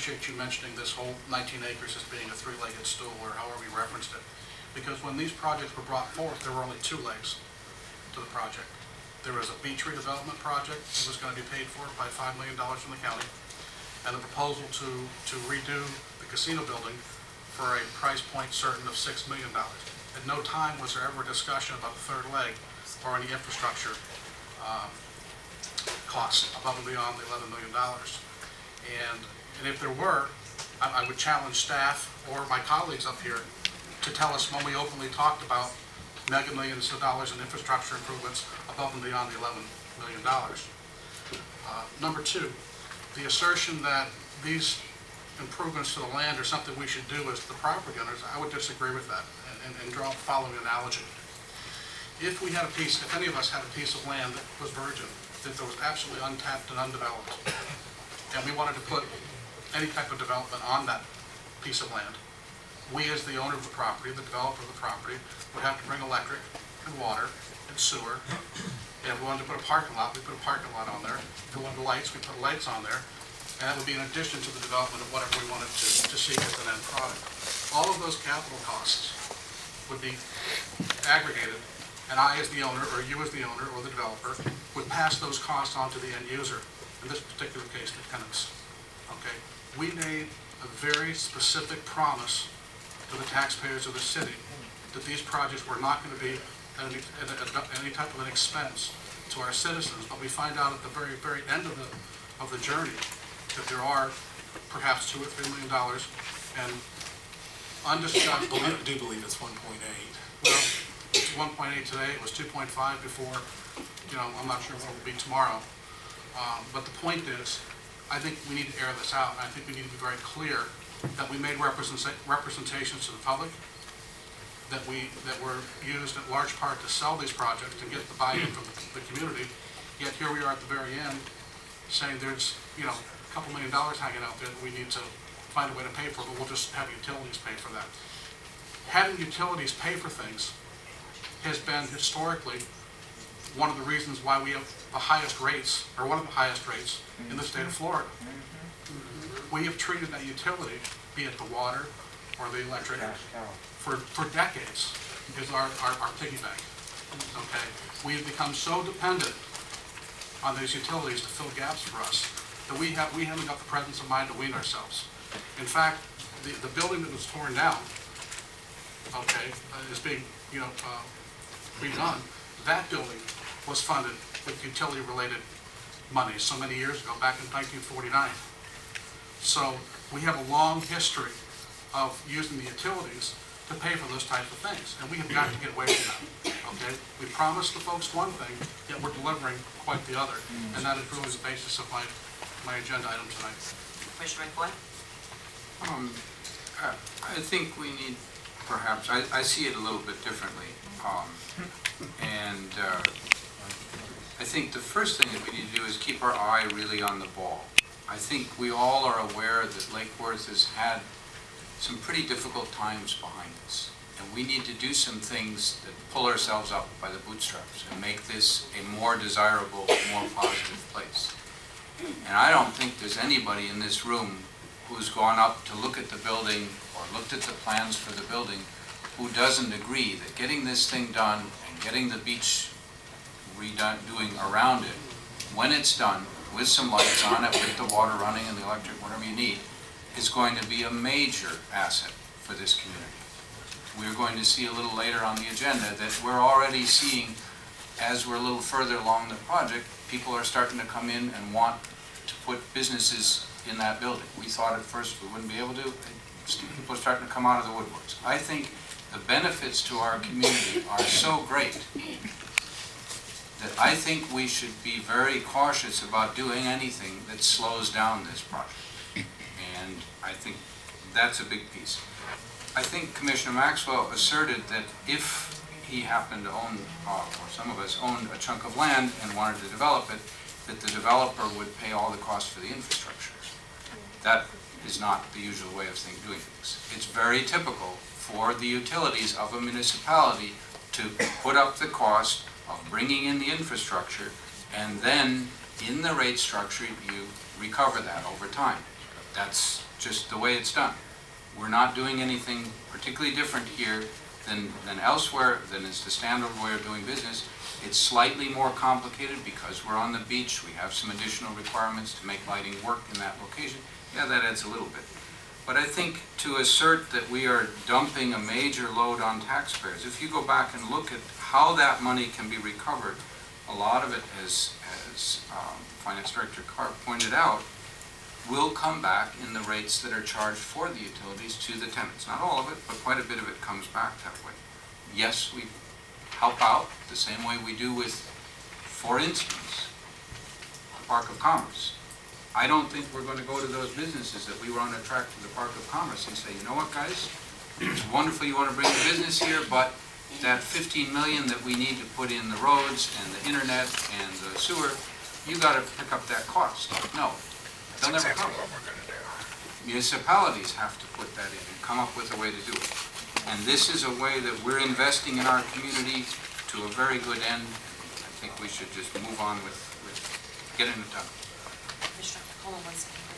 appreciate you mentioning this whole 19 acres as being a three-legged stool, or however you referenced it. Because when these projects were brought forth, there were only two legs to the project. There was a beach redevelopment project that was going to be paid for by $5 million from the county, and the proposal to redo the casino building for a price point certain of $6 million. At no time was there ever a discussion about the third leg or any infrastructure costs above and beyond the $11 million. And if there were, I would challenge staff or my colleagues up here to tell us when we openly talked about mega millions of dollars in infrastructure improvements above and beyond the $11 million. Number two, the assertion that these improvements to the land are something we should do as the property owners, I would disagree with that and draw the following analogy. If we had a piece, if any of us had a piece of land that was virgin, that was absolutely untapped and undeveloped, and we wanted to put any type of development on that piece of land, we as the owner of the property, the developer of the property, would have to bring electric and water and sewer. And if we wanted to put a parking lot, we put a parking lot on there. If we wanted lights, we put lights on there. And that would be in addition to the development of whatever we wanted to seek as an end product. All of those capital costs would be aggregated, and I as the owner, or you as the owner, or the developer, would pass those costs on to the end user, in this particular case, the tenants. Okay? We made a very specific promise to the taxpayers of the city that these projects were not going to be any type of an expense to our citizens, but we find out at the very, very end of the journey that there are perhaps $2 or $3 million and undiscussed. I do believe it's 1.8. Well, it's 1.8 today. It was 2.5 before. You know, I'm not sure what it will be tomorrow. But the point is, I think we need to air this out. And I think we need to be very clear that we made representations to the public, that were used in large part to sell these projects and get the buy-in from the community. Yet here we are at the very end, saying there's a couple $1 million hanging out there that we need to find a way to pay for, but we'll just have utilities pay for that. Having utilities pay for things has been historically one of the reasons why we have the highest rates, or one of the highest rates in the state of Florida. We have treated that utility, be it the water or the electric, for decades is our piggy bank. Okay, we have become so dependent on these utilities to fill gaps for us that we haven't got the presence of mind to wean ourselves. In fact, the building that was torn down, okay, is being redone. That building was funded with utility-related money so many years ago, back in 1949. So we have a long history of using the utilities to pay for those types of things, and we have got to get away from that. Okay, we promised the folks one thing, yet we're delivering quite the other, and that is really the basis of my agenda item tonight. Commissioner McCoy? I think we need, perhaps, I see it a little bit differently, and I think the first thing that we need to do is keep our eye really on the ball. I think we all are aware that Lake Worth has had some pretty difficult times behind us, and we need to do some things that pull ourselves up by the bootstraps and make this a more desirable, more positive place. And I don't think there's anybody in this room who's gone up to look at the building or looked at the plans for the building who doesn't agree that getting this thing done and getting the beach doing around it, when it's done, with some lights on it, with the water running and the electric, whatever you need, is going to be a major asset for this community. We're going to see a little later on the agenda that we're already seeing, as we're a little further along the project, people are starting to come in and want to put businesses in that building. We thought at first we wouldn't be able to. People are starting to come out of the woodworks. I think the benefits to our community are so great that I think we should be very cautious about doing anything that slows down this project. And I think that's a big piece. I think Commissioner Maxwell asserted that if he happened to own, or some of us owned a chunk of land and wanted to develop it, that the developer would pay all the costs for the infrastructure. That is not the usual way of doing things. It's very typical for the utilities of a municipality to put up the cost of bringing in the infrastructure, and then in the rate structure you recover that over time. That's just the way it's done. We're not doing anything particularly different here than elsewhere, than is the standard way of doing business. It's slightly more complicated because we're on the beach. We have some additional requirements to make lighting work in that location. Yeah, that adds a little bit. But I think to assert that we are dumping a major load on taxpayers, if you go back and look at how that money can be recovered, a lot of it, as Finance Director Carr pointed out, will come back in the rates that are charged for the utilities to the tenants. Not all of it, but quite a bit of it comes back that way. Yes, we help out the same way we do with, for instance, the Park of Commerce. I don't think we're going to go to those businesses that we were on a track to the Park of Commerce and say, you know what, guys, it's wonderful you want to bring a business here, but that 15 million that we need to put in the roads and the internet and the sewer, you got to pick up that cost. No, they'll never come. Municipalities have to put that in and come up with a way to do it. And this is a way that we're investing in our community to a very good end. I think we should just move on with getting it done. Commissioner, hold on one second.